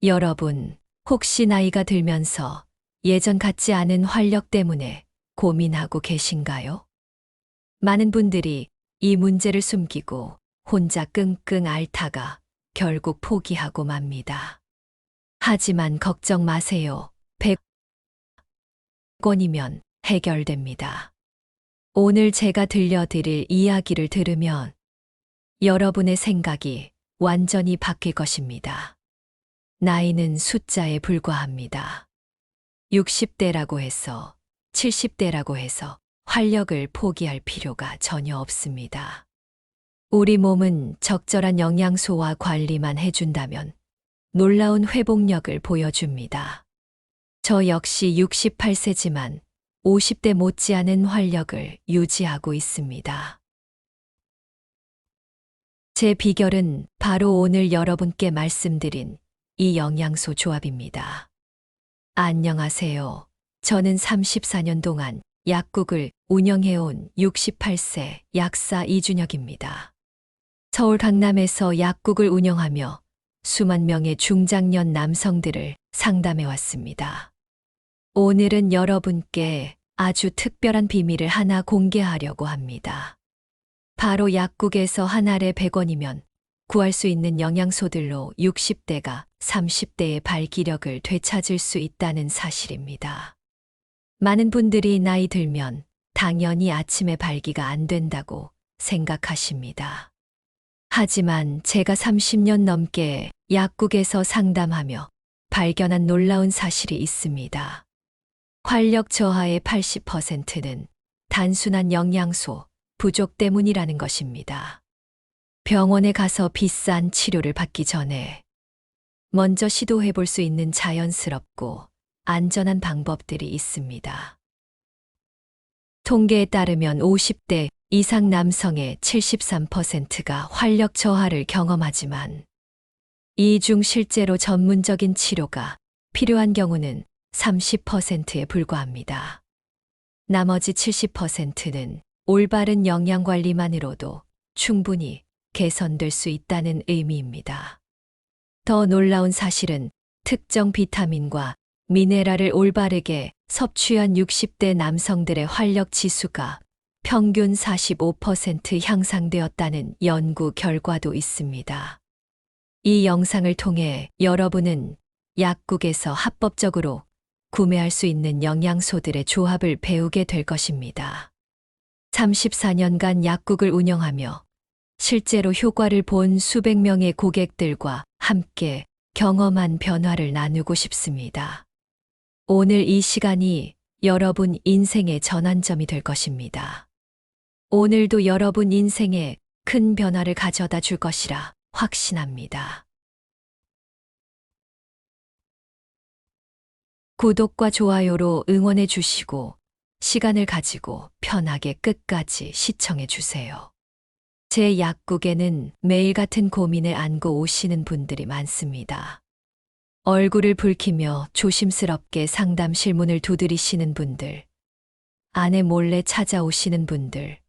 여러분, 혹시 나이가 들면서 예전 같지 않은 활력 때문에 고민하고 계신가요? 많은 분들이 이 문제를 숨기고 혼자 끙끙 앓다가 결국 포기하고 맙니다. 하지만 걱정 마세요. 100권이면 해결됩니다. 오늘 제가 들려드릴 이야기를 들으면 여러분의 생각이 완전히 바뀔 것입니다. 나이는 숫자에 불과합니다. 60대라고 해서 70대라고 해서 활력을 포기할 필요가 전혀 없습니다. 우리 몸은 적절한 영양소와 관리만 해준다면 놀라운 회복력을 보여줍니다. 저 역시 68세지만 50대 못지않은 활력을 유지하고 있습니다. 제 비결은 바로 오늘 여러분께 말씀드린 이 영양소 조합입니다. 안녕하세요. 저는 34년 동안 약국을 운영해온 68세 약사 이준혁입니다. 서울 강남에서 약국을 운영하며 수만 명의 중장년 남성들을 상담해왔습니다. 오늘은 여러분께 아주 특별한 비밀을 하나 공개하려고 합니다. 바로 약국에서 한 알에 100원이면 구할 수 있는 영양소들로 60대가 30대의 발기력을 되찾을 수 있다는 사실입니다. 많은 분들이 나이 들면 당연히 아침에 발기가 안 된다고 생각하십니다. 하지만 제가 30년 넘게 약국에서 상담하며 발견한 놀라운 사실이 있습니다. 활력 저하의 80%는 단순한 영양소 부족 때문이라는 것입니다. 병원에 가서 비싼 치료를 받기 전에 먼저 시도해 볼 수 있는 자연스럽고 안전한 방법들이 있습니다. 통계에 따르면 50대 이상 남성의 73%가 활력 저하를 경험하지만 이 중 실제로 전문적인 치료가 필요한 경우는 30%에 불과합니다. 나머지 70%는 올바른 영양 관리만으로도 충분히 개선될 수 있다는 의미입니다. 더 놀라운 사실은 특정 비타민과 미네랄을 올바르게 섭취한 60대 남성들의 활력 지수가 평균 45% 향상되었다는 연구 결과도 있습니다. 이 영상을 통해 여러분은 약국에서 합법적으로 구매할 수 있는 영양소들의 조합을 배우게 될 것입니다. 34년간 약국을 운영하며 실제로 효과를 본 수백 명의 고객들과 함께 경험한 변화를 나누고 싶습니다. 오늘 이 시간이 여러분 인생의 전환점이 될 것입니다. 오늘도 여러분 인생에 큰 변화를 가져다 줄 것이라 확신합니다. 구독과 좋아요로 응원해 주시고 시간을 가지고 편하게 끝까지 시청해 주세요. 제 약국에는 매일 같은 고민을 안고 오시는 분들이 많습니다. 얼굴을 붉히며 조심스럽게 상담 실문을 두드리시는 분들, 아내 몰래 찾아오시는 분들,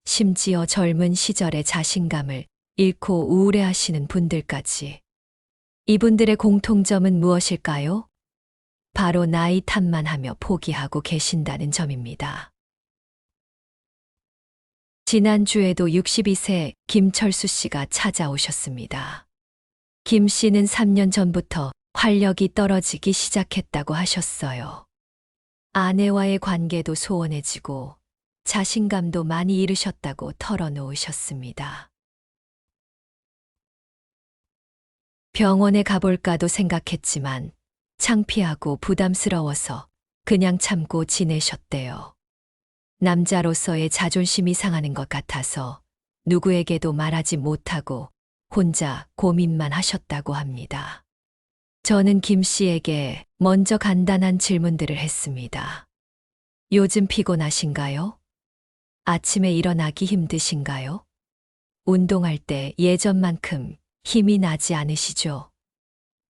심지어 젊은 시절의 자신감을 잃고 우울해하시는 분들까지. 이분들의 공통점은 무엇일까요? 바로 나이 탓만 하며 포기하고 계신다는 점입니다. 지난주에도 62세 김철수 씨가 찾아오셨습니다. 김 씨는 3년 전부터 활력이 떨어지기 시작했다고 하셨어요. 아내와의 관계도 소원해지고 자신감도 많이 잃으셨다고 털어놓으셨습니다. 병원에 가볼까도 생각했지만 창피하고 부담스러워서 그냥 참고 지내셨대요. 남자로서의 자존심이 상하는 것 같아서 누구에게도 말하지 못하고 혼자 고민만 하셨다고 합니다. 저는 김 씨에게 먼저 간단한 질문들을 했습니다. 요즘 피곤하신가요? 아침에 일어나기 힘드신가요? 운동할 때 예전만큼 힘이 나지 않으시죠?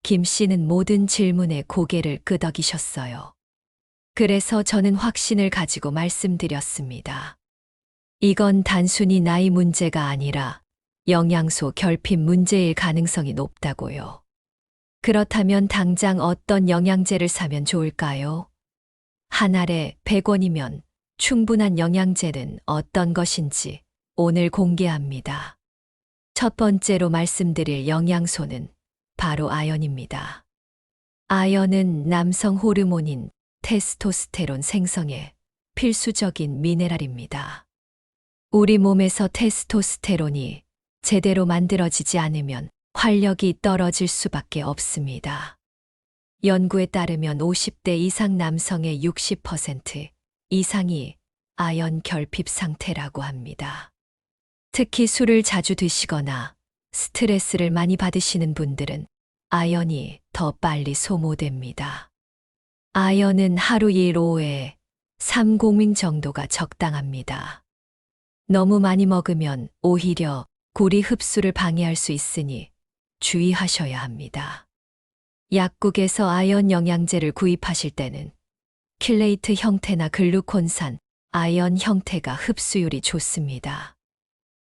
김 씨는 모든 질문에 고개를 끄덕이셨어요. 그래서 저는 확신을 가지고 말씀드렸습니다. 이건 단순히 나이 문제가 아니라 영양소 결핍 문제일 가능성이 높다고요. 그렇다면 당장 어떤 영양제를 사면 좋을까요? 한 알에 100원이면 충분한 영양제는 어떤 것인지 오늘 공개합니다. 첫 번째로 말씀드릴 영양소는 바로 아연입니다. 아연은 남성 호르몬인 테스토스테론 생성에 필수적인 미네랄입니다. 우리 몸에서 테스토스테론이 제대로 만들어지지 않으면 활력이 떨어질 수밖에 없습니다. 연구에 따르면 50대 이상 남성의 60% 이상이 아연 결핍 상태라고 합니다. 특히 술을 자주 드시거나 스트레스를 많이 받으시는 분들은 아연이 더 빨리 소모됩니다. 아연은 하루 1~5회 3공밍 정도가 적당합니다. 너무 많이 먹으면 오히려 구리 흡수를 방해할 수 있으니 주의하셔야 합니다. 약국에서 아연 영양제를 구입하실 때는 킬레이트 형태나 글루콘산, 아연 형태가 흡수율이 좋습니다.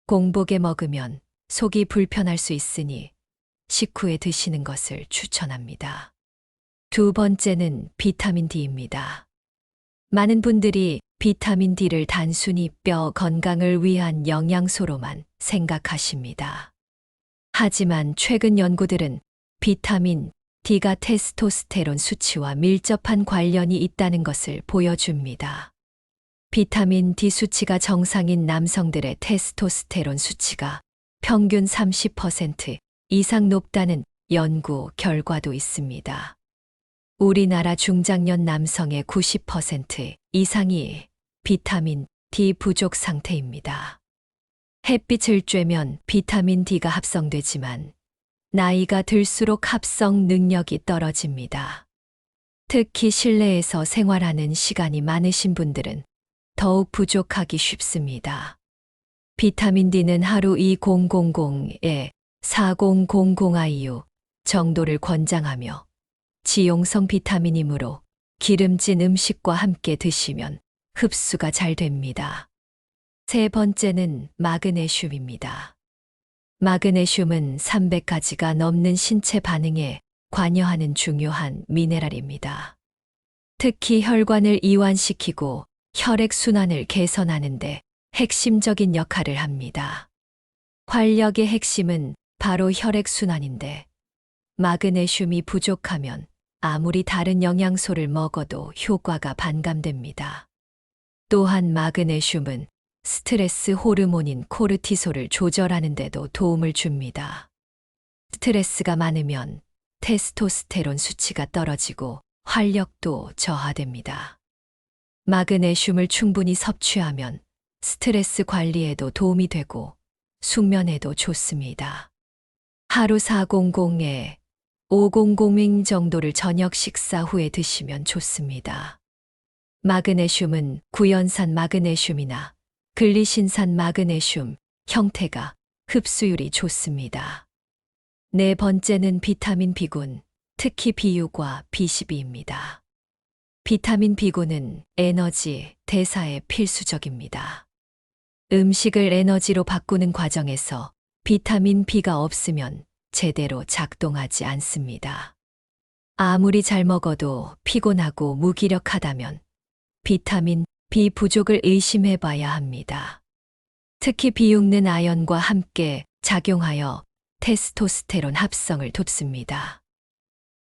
공복에 먹으면 속이 불편할 수 있으니 식후에 드시는 것을 추천합니다. 두 번째는 비타민 D입니다. 많은 분들이 비타민 D를 단순히 뼈 건강을 위한 영양소로만 생각하십니다. 하지만 최근 연구들은 비타민 D가 테스토스테론 수치와 밀접한 관련이 있다는 것을 보여줍니다. 비타민 D 수치가 정상인 남성들의 테스토스테론 수치가 평균 30% 이상 높다는 연구 결과도 있습니다. 우리나라 중장년 남성의 90% 이상이 비타민 D 부족 상태입니다. 햇빛을 쬐면 비타민 D가 합성되지만 나이가 들수록 합성 능력이 떨어집니다. 특히 실내에서 생활하는 시간이 많으신 분들은 더욱 부족하기 쉽습니다. 비타민 D는 하루 2000에 4000IU 정도를 권장하며 지용성 비타민이므로 기름진 음식과 함께 드시면 흡수가 잘 됩니다. 세 번째는 마그네슘입니다. 마그네슘은 300가지가 넘는 신체 반응에 관여하는 중요한 미네랄입니다. 특히 혈관을 이완시키고 혈액순환을 개선하는 데 핵심적인 역할을 합니다. 활력의 핵심은 바로 혈액순환인데 마그네슘이 부족하면 아무리 다른 영양소를 먹어도 효과가 반감됩니다. 또한 마그네슘은 스트레스 호르몬인 코르티솔을 조절하는 데도 도움을 줍니다. 스트레스가 많으면 테스토스테론 수치가 떨어지고 활력도 저하됩니다. 마그네슘을 충분히 섭취하면 스트레스 관리에도 도움이 되고 숙면에도 좋습니다. 하루 400에 500밍 정도를 저녁 식사 후에 드시면 좋습니다. 마그네슘은 구연산 마그네슘이나 글리신산 마그네슘 형태가 흡수율이 좋습니다. 네 번째는 비타민 B군, 특히 B6과 B12입니다. 비타민 B군은 에너지 대사에 필수적입니다. 음식을 에너지로 바꾸는 과정에서 비타민 B가 없으면 제대로 작동하지 않습니다. 아무리 잘 먹어도 피곤하고 무기력하다면 비타민 B 부족을 의심해 봐야 합니다. 특히 B6는 아연과 함께 작용하여 테스토스테론 합성을 돕습니다.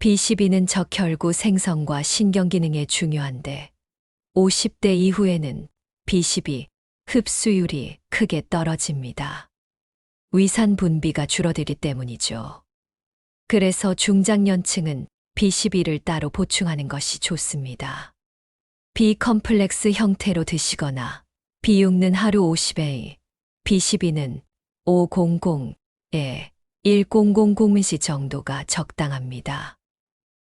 B12는 적혈구 생성과 신경기능에 중요한데 50대 이후에는 B12 흡수율이 크게 떨어집니다. 위산 분비가 줄어들기 때문이죠. 그래서 중장년층은 B12를 따로 보충하는 것이 좋습니다. B 컴플렉스 형태로 드시거나 B6는 하루 50회, B12는 500에 1000mg 정도가 적당합니다.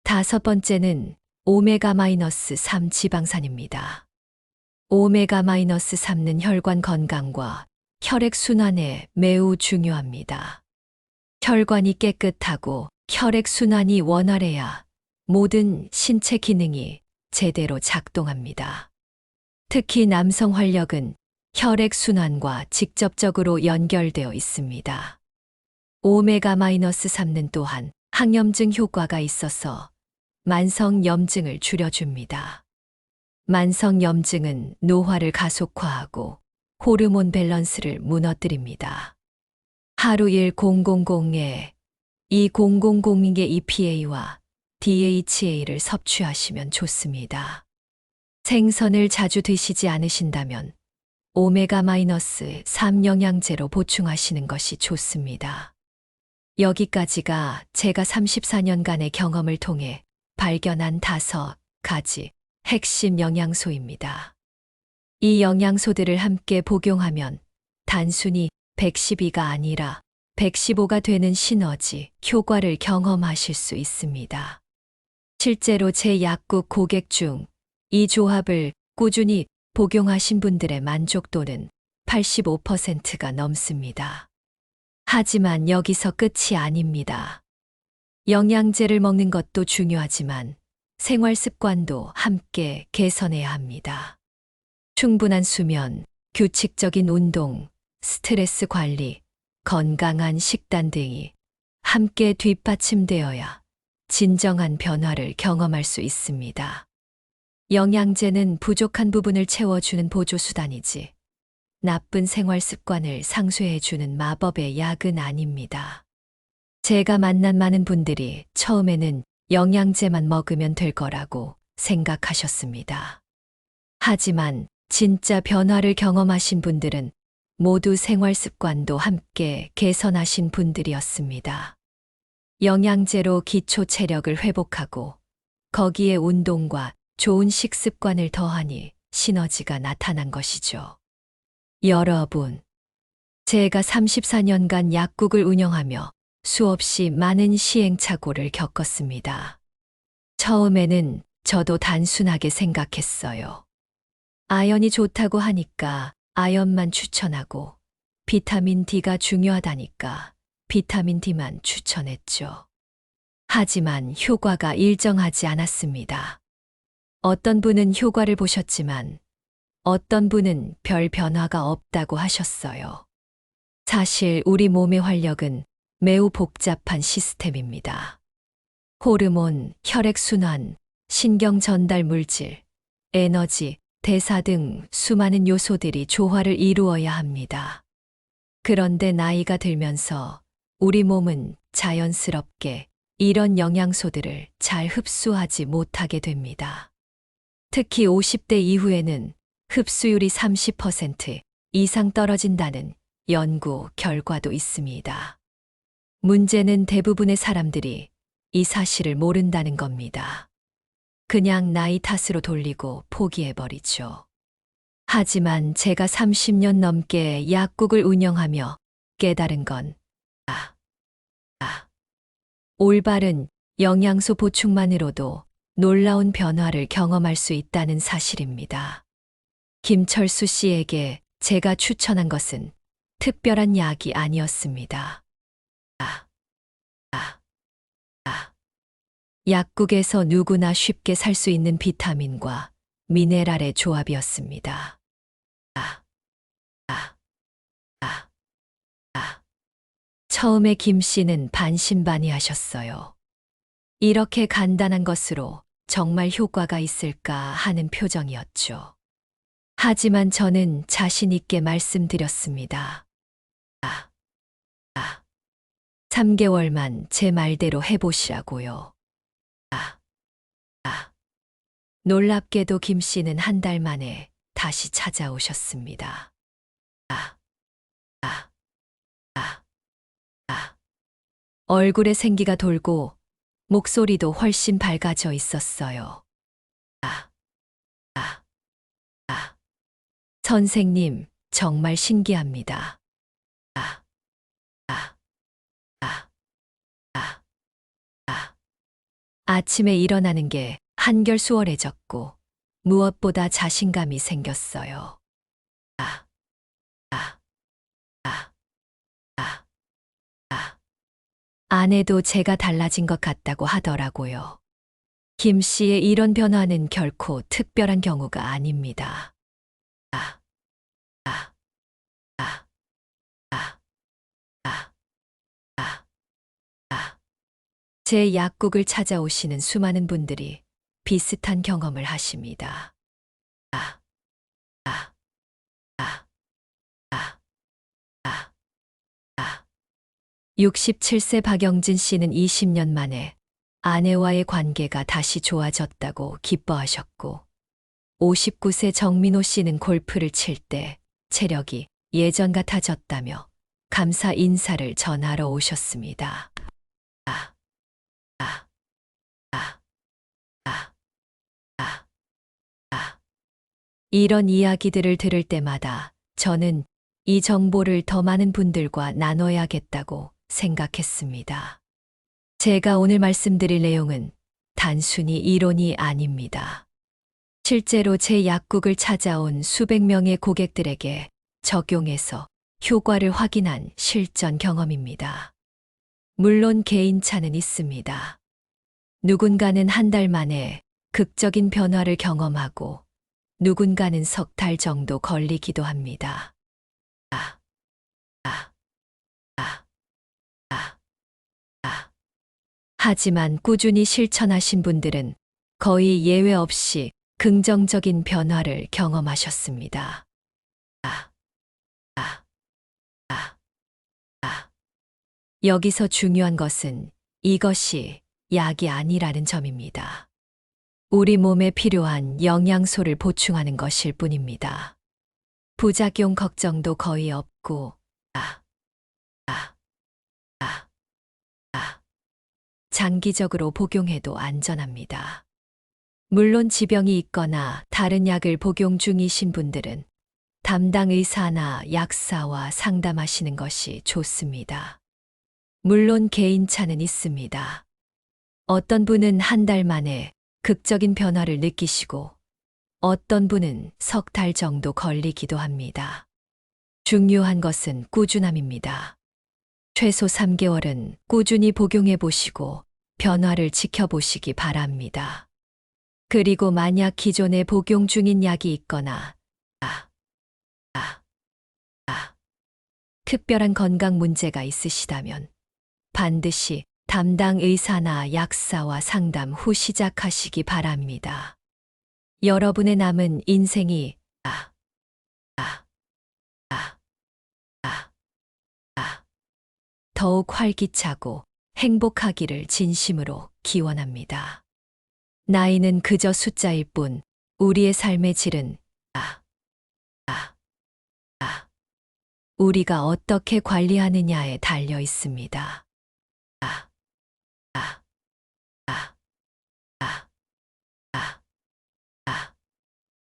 다섯 번째는 오메가-3 지방산입니다. 오메가-3는 혈관 건강과 혈액순환에 매우 중요합니다. 혈관이 깨끗하고 혈액순환이 원활해야 모든 신체 기능이 제대로 작동합니다. 특히 남성 활력은 혈액순환과 직접적으로 연결되어 있습니다. 오메가-3는 또한 항염증 효과가 있어서 만성염증을 줄여줍니다. 만성염증은 노화를 가속화하고 호르몬 밸런스를 무너뜨립니다. 하루 1000에 2000의 EPA와 DHA를 섭취하시면 좋습니다. 생선을 자주 드시지 않으신다면 오메가-3 영양제로 보충하시는 것이 좋습니다. 여기까지가 제가 34년간의 경험을 통해 발견한 5가지 핵심 영양소입니다. 이 영양소들을 함께 복용하면 단순히 112가 아니라 115가 되는 시너지 효과를 경험하실 수 있습니다. 실제로 제 약국 고객 중 이 조합을 꾸준히 복용하신 분들의 만족도는 85%가 넘습니다. 하지만 여기서 끝이 아닙니다. 영양제를 먹는 것도 중요하지만 생활 습관도 함께 개선해야 합니다. 충분한 수면, 규칙적인 운동, 스트레스 관리, 건강한 식단 등이 함께 뒷받침되어야 진정한 변화를 경험할 수 있습니다. 영양제는 부족한 부분을 채워주는 보조수단이지 나쁜 생활 습관을 상쇄해주는 마법의 약은 아닙니다. 제가 만난 많은 분들이 처음에는 영양제만 먹으면 될 거라고 생각하셨습니다. 하지만 진짜 변화를 경험하신 분들은 모두 생활 습관도 함께 개선하신 분들이었습니다. 영양제로 기초 체력을 회복하고 거기에 운동과 좋은 식습관을 더하니 시너지가 나타난 것이죠. 여러분, 제가 34년간 약국을 운영하며 수없이 많은 시행착오를 겪었습니다. 처음에는 저도 단순하게 생각했어요. 아연이 좋다고 하니까 아연만 추천하고 비타민 D가 중요하다니까 비타민 D만 추천했죠. 하지만 효과가 일정하지 않았습니다. 어떤 분은 효과를 보셨지만 어떤 분은 별 변화가 없다고 하셨어요. 사실 우리 몸의 활력은 매우 복잡한 시스템입니다. 호르몬, 혈액순환, 신경 전달 물질, 에너지, 대사 등 수많은 요소들이 조화를 이루어야 합니다. 그런데 나이가 들면서 우리 몸은 자연스럽게 이런 영양소들을 잘 흡수하지 못하게 됩니다. 특히 50대 이후에는 흡수율이 30% 이상 떨어진다는 연구 결과도 있습니다. 문제는 대부분의 사람들이 이 사실을 모른다는 겁니다. 그냥 나이 탓으로 돌리고 포기해버리죠. 하지만 제가 30년 넘게 약국을 운영하며 깨달은 건 올바른 영양소 보충만으로도 놀라운 변화를 경험할 수 있다는 사실입니다. 김철수 씨에게 제가 추천한 것은 특별한 약이 아니었습니다. 약국에서 누구나 쉽게 살 수 있는 비타민과 미네랄의 조합이었습니다. 처음에 김 씨는 반신반의하셨어요. 이렇게 간단한 것으로 정말 효과가 있을까 하는 표정이었죠. 하지만 저는 자신 있게 말씀드렸습니다. 3개월만 제 말대로 해보시라고요. 놀랍게도 김 씨는 한 달 만에 다시 찾아오셨습니다. 얼굴에 생기가 돌고 목소리도 훨씬 밝아져 있었어요. 선생님, 정말 신기합니다. 아침에 일어나는 게 한결 수월해졌고 무엇보다 자신감이 생겼어요. 아내도 제가 달라진 것 같다고 하더라고요. 김 씨의 이런 변화는 결코 특별한 경우가 아닙니다. 제 약국을 찾아오시는 수많은 분들이 비슷한 경험을 하십니다. 아, 아, 아, 아, 아, 아. 67세 박영진 씨는 20년 만에 아내와의 관계가 다시 좋아졌다고 기뻐하셨고, 59세 정민호 씨는 골프를 칠 때 체력이 예전 같아졌다며 감사 인사를 전하러 오셨습니다. 아, 아, 아, 아, 아, 아. 이런 이야기들을 들을 때마다 저는 이 정보를 더 많은 분들과 나눠야겠다고 생각했습니다. 제가 오늘 말씀드릴 내용은 단순히 이론이 아닙니다. 실제로 제 약국을 찾아온 수백 명의 고객들에게 적용해서 효과를 확인한 실전 경험입니다. 물론 개인차는 있습니다. 누군가는 한 달 만에 극적인 변화를 경험하고 누군가는 석 달 정도 걸리기도 합니다. 아, 아, 아, 아, 아. 하지만 꾸준히 실천하신 분들은 거의 예외 없이 긍정적인 변화를 경험하셨습니다. 아, 아, 아, 아. 여기서 중요한 것은 이것이 약이 아니라는 점입니다. 우리 몸에 필요한 영양소를 보충하는 것일 뿐입니다. 부작용 걱정도 거의 없고, 아, 아, 아, 아. 장기적으로 복용해도 안전합니다. 물론 지병이 있거나 다른 약을 복용 중이신 분들은 담당 의사나 약사와 상담하시는 것이 좋습니다. 물론 개인차는 있습니다. 어떤 분은 한 달 만에 극적인 변화를 느끼시고 어떤 분은 석 달 정도 걸리기도 합니다. 중요한 것은 꾸준함입니다. 최소 3개월은 꾸준히 복용해 보시고 변화를 지켜보시기 바랍니다. 그리고 만약 기존에 복용 중인 약이 있거나, 아, 아, 아, 특별한 건강 문제가 있으시다면 반드시 담당 의사나 약사와 상담 후 시작하시기 바랍니다. 여러분의 남은 인생이 아, 아, 아, 아, 아, 더욱 활기차고 행복하기를 진심으로 기원합니다. 나이는 그저 숫자일 뿐 우리의 삶의 질은 아, 아, 아, 우리가 어떻게 관리하느냐에 달려 있습니다. 아, 아, 아, 아, 아, 아.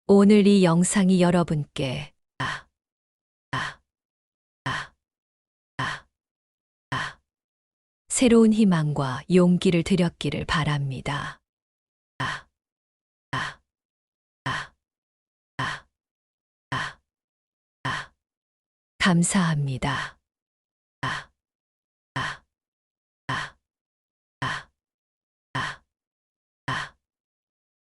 오늘 이 영상이 여러분께 아, 아, 아, 아, 아, 새로운 희망과 용기를 드렸기를 바랍니다. 아, 아, 아, 아, 아, 아. 감사합니다.